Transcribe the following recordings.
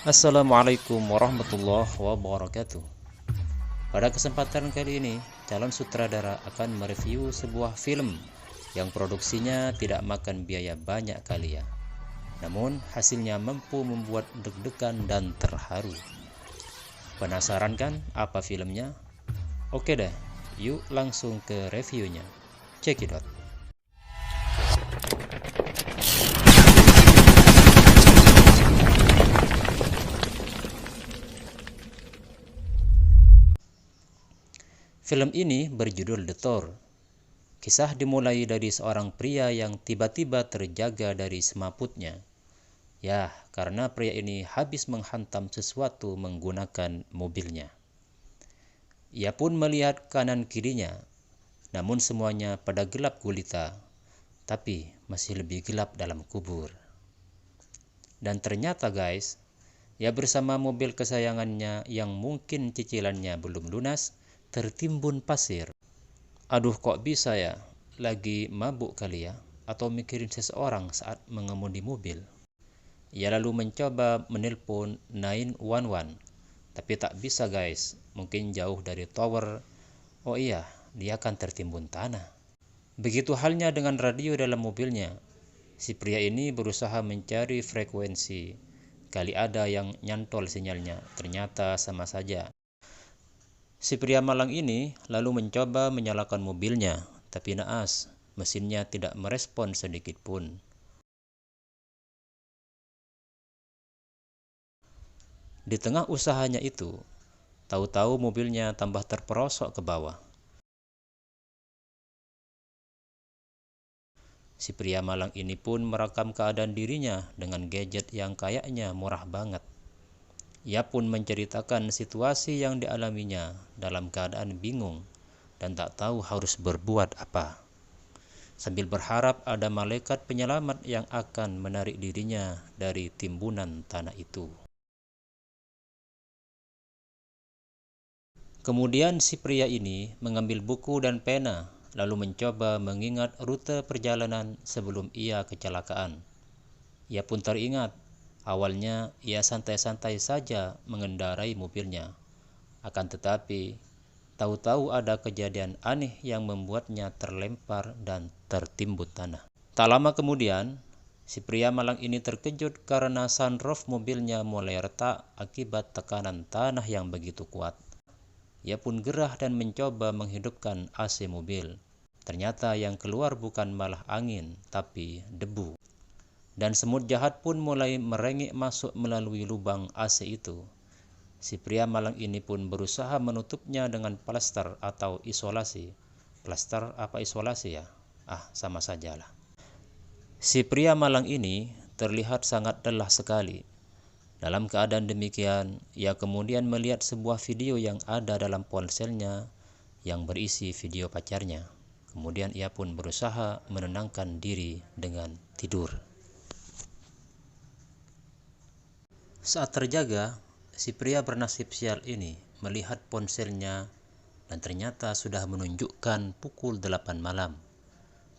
Assalamualaikum warahmatullahi wabarakatuh. Pada kesempatan kali ini, calon sutradara akan mereview sebuah film yang produksinya tidak makan biaya banyak kali ya. Namun hasilnya mampu membuat deg-degan dan terharu. Penasaran kan apa filmnya? Oke deh, yuk langsung ke reviewnya. Check it out. Film ini berjudul The Tour. Kisah dimulai dari seorang pria yang tiba-tiba terjaga dari semaputnya. Ya, karena pria ini habis menghantam sesuatu menggunakan mobilnya. Ia pun melihat kanan kirinya, namun semuanya pada gelap gulita, tapi masih lebih gelap dalam kubur. Dan ternyata guys, ia bersama mobil kesayangannya yang mungkin cicilannya belum lunas, tertimbun pasir. Aduh, kok bisa ya? Lagi mabuk kali ya? Atau mikirin seseorang saat mengemudi mobil? Ia lalu mencoba menelpon 911, tapi tak bisa guys. Mungkin jauh dari tower. Oh iya, dia akan tertimbun tanah. Begitu halnya dengan radio dalam mobilnya. Si pria ini berusaha mencari frekuensi. Kali ada yang nyantol sinyalnya, ternyata sama saja. Si pria malang ini lalu mencoba menyalakan mobilnya, tapi naas, mesinnya tidak merespon sedikit pun. Di tengah usahanya itu, tahu-tahu mobilnya tambah terperosok ke bawah. Si pria malang ini pun merekam keadaan dirinya dengan gadget yang kayaknya murah banget. Ia pun menceritakan situasi yang dialaminya dalam keadaan bingung dan tak tahu harus berbuat apa, sambil berharap ada malaikat penyelamat yang akan menarik dirinya dari timbunan tanah itu. Kemudian si pria ini mengambil buku dan pena, lalu mencoba mengingat rute perjalanan sebelum ia kecelakaan. Ia pun teringat, awalnya ia santai-santai saja mengendarai mobilnya. Akan tetapi, tahu-tahu ada kejadian aneh yang membuatnya terlempar dan tertimbun tanah. Tak lama kemudian, si pria malang ini terkejut karena sunroof mobilnya mulai retak akibat tekanan tanah yang begitu kuat. Ia pun gerah dan mencoba menghidupkan AC mobil. Ternyata yang keluar bukan malah angin, tapi debu. Dan semut jahat pun mulai merengek masuk melalui lubang AC itu. Si pria malang ini pun berusaha menutupnya dengan plaster atau isolasi. Plaster apa isolasi ya? Sama sajalah. Si pria malang ini terlihat sangat lelah sekali. Dalam keadaan demikian, ia kemudian melihat sebuah video yang ada dalam ponselnya yang berisi video pacarnya. Kemudian ia pun berusaha menenangkan diri dengan tidur. Saat terjaga, si pria bernasib sial ini melihat ponselnya dan ternyata sudah menunjukkan pukul 8 malam.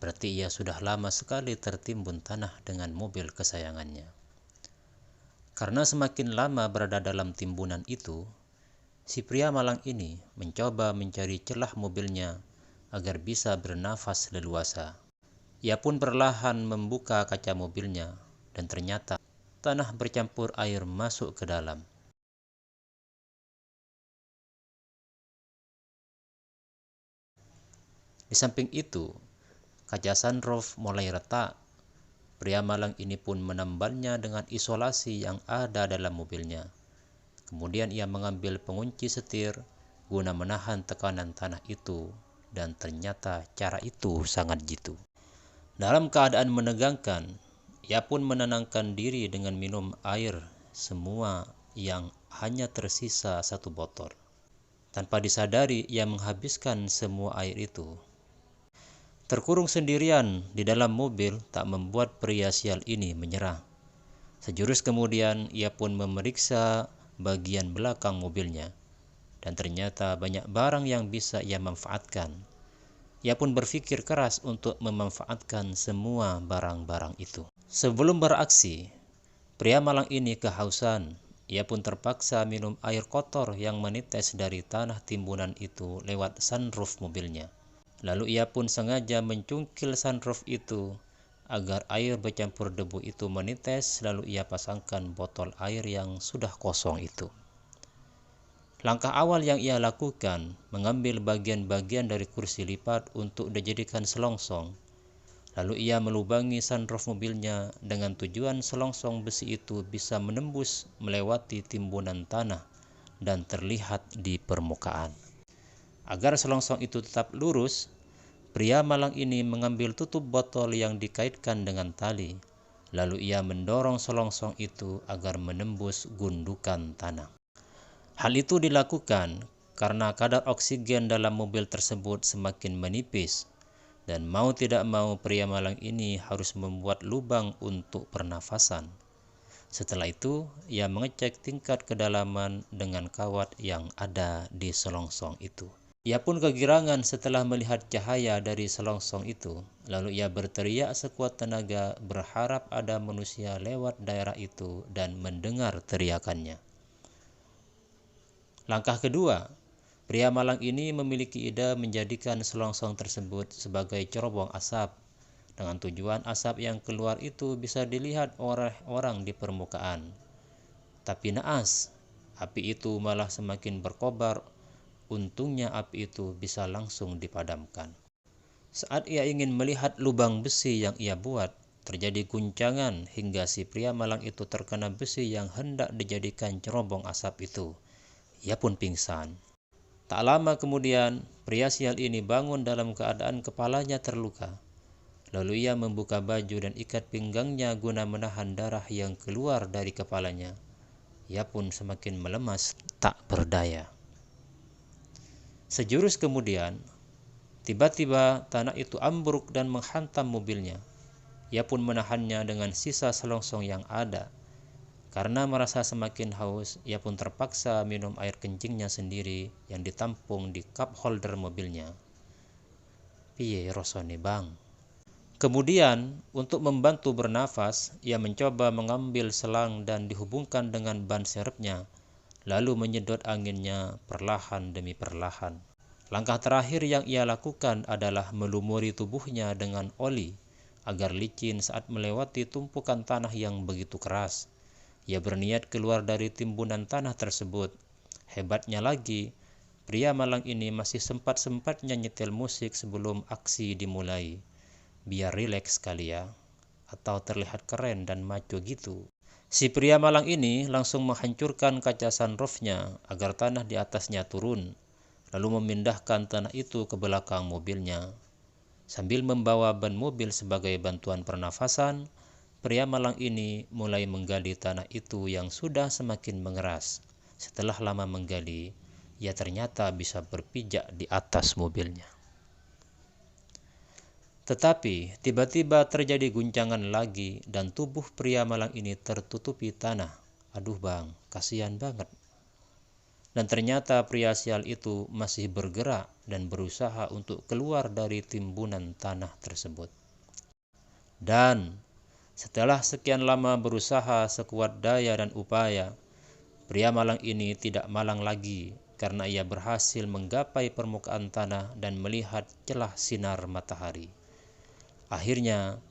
Berarti ia sudah lama sekali tertimbun tanah dengan mobil kesayangannya. Karena semakin lama berada dalam timbunan itu, si pria malang ini mencoba mencari celah mobilnya agar bisa bernafas leluasa. Ia pun perlahan membuka kaca mobilnya dan ternyata tanah bercampur air masuk ke dalam. Di samping itu, kaca sunroof mulai retak. Pria malang ini pun menambalnya dengan isolasi yang ada dalam mobilnya. Kemudian ia mengambil pengunci setir guna menahan tekanan tanah itu, dan ternyata cara itu sangat jitu. Dalam keadaan menegangkan, ia pun menenangkan diri dengan minum air semua yang hanya tersisa 1 botol. Tanpa disadari, ia menghabiskan semua air itu. Terkurung sendirian di dalam mobil tak membuat pria sial ini menyerah. Sejurus kemudian ia pun memeriksa bagian belakang mobilnya. Dan ternyata banyak barang yang bisa ia manfaatkan. Ia pun berpikir keras untuk memanfaatkan semua barang-barang itu. Sebelum beraksi, pria malang ini kehausan. ia pun terpaksa minum air kotor yang menetes dari tanah timbunan itu lewat sunroof mobilnya. Lalu ia pun sengaja mencungkil sunroof itu agar air bercampur debu itu menetes, lalu ia pasangkan botol air yang sudah kosong itu. Langkah awal yang ia lakukan, mengambil bagian-bagian dari kursi lipat untuk dijadikan selongsong. Lalu ia melubangi sunroof mobilnya dengan tujuan selongsong besi itu bisa menembus melewati timbunan tanah dan terlihat di permukaan. Agar selongsong itu tetap lurus, pria malang ini mengambil tutup botol yang dikaitkan dengan tali. Lalu ia mendorong selongsong itu agar menembus gundukan tanah. Hal itu dilakukan karena kadar oksigen dalam mobil tersebut semakin menipis. Dan mau tidak mau pria malang ini harus membuat lubang untuk pernafasan. Setelah itu, ia mengecek tingkat kedalaman dengan kawat yang ada di selongsong itu. Ia pun kegirangan setelah melihat cahaya dari selongsong itu. Lalu ia berteriak sekuat tenaga berharap ada manusia lewat daerah itu dan mendengar teriakannya. Langkah kedua, pria malang ini memiliki ide menjadikan selongsong tersebut sebagai cerobong asap, dengan tujuan asap yang keluar itu bisa dilihat oleh orang di permukaan. Tapi naas, api itu malah semakin berkobar. Untungnya api itu bisa langsung dipadamkan. Saat ia ingin melihat lubang besi yang ia buat, terjadi guncangan hingga si pria malang itu terkena besi yang hendak dijadikan cerobong asap itu. Ia pun pingsan. Tak lama kemudian, pria sial ini bangun dalam keadaan kepalanya terluka. Lalu ia membuka baju dan ikat pinggangnya guna menahan darah yang keluar dari kepalanya. Ia pun semakin melemas, tak berdaya. Sejurus kemudian, tiba-tiba tanah itu ambruk dan menghantam mobilnya. Ia pun menahannya dengan sisa selongsong yang ada. Karena merasa semakin haus, ia pun terpaksa minum air kencingnya sendiri yang ditampung di cup holder mobilnya. Piye rasane bang? Kemudian, untuk membantu bernafas, ia mencoba mengambil selang dan dihubungkan dengan ban serepnya, lalu menyedot anginnya perlahan demi perlahan. Langkah terakhir yang ia lakukan adalah melumuri tubuhnya dengan oli, agar licin saat melewati tumpukan tanah yang begitu keras. Ia berniat keluar dari timbunan tanah tersebut. Hebatnya lagi, pria malang ini masih sempat-sempatnya nyetel musik sebelum aksi dimulai. Biar rileks kali ya, atau terlihat keren dan maco gitu. Si pria malang ini langsung menghancurkan kaca sunroofnya agar tanah di atasnya turun, lalu memindahkan tanah itu ke belakang mobilnya. Sambil membawa ban mobil sebagai bantuan pernafasan, pria malang ini mulai menggali tanah itu yang sudah semakin mengeras. Setelah lama menggali, ia ternyata bisa berpijak di atas mobilnya. Tetapi tiba-tiba terjadi guncangan lagi dan tubuh pria malang ini tertutupi tanah. Aduh bang, kasihan banget. Dan ternyata pria sial itu masih bergerak dan berusaha untuk keluar dari timbunan tanah tersebut. Dan setelah sekian lama berusaha sekuat daya dan upaya, pria malang ini tidak malang lagi karena ia berhasil menggapai permukaan tanah dan melihat celah sinar matahari. Akhirnya,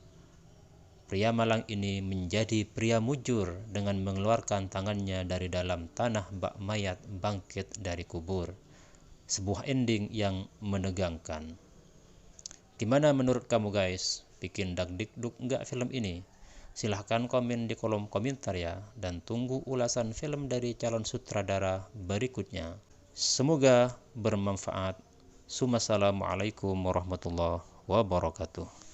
pria malang ini menjadi pria mujur dengan mengeluarkan tangannya dari dalam tanah bak mayat bangkit dari kubur. Sebuah ending yang menegangkan. Gimana menurut kamu guys? Bikin dagdikduk nggak film ini? Silahkan komen di kolom komentar ya, dan tunggu ulasan film dari calon sutradara berikutnya. Semoga bermanfaat. Assalamualaikum warahmatullahi wabarakatuh.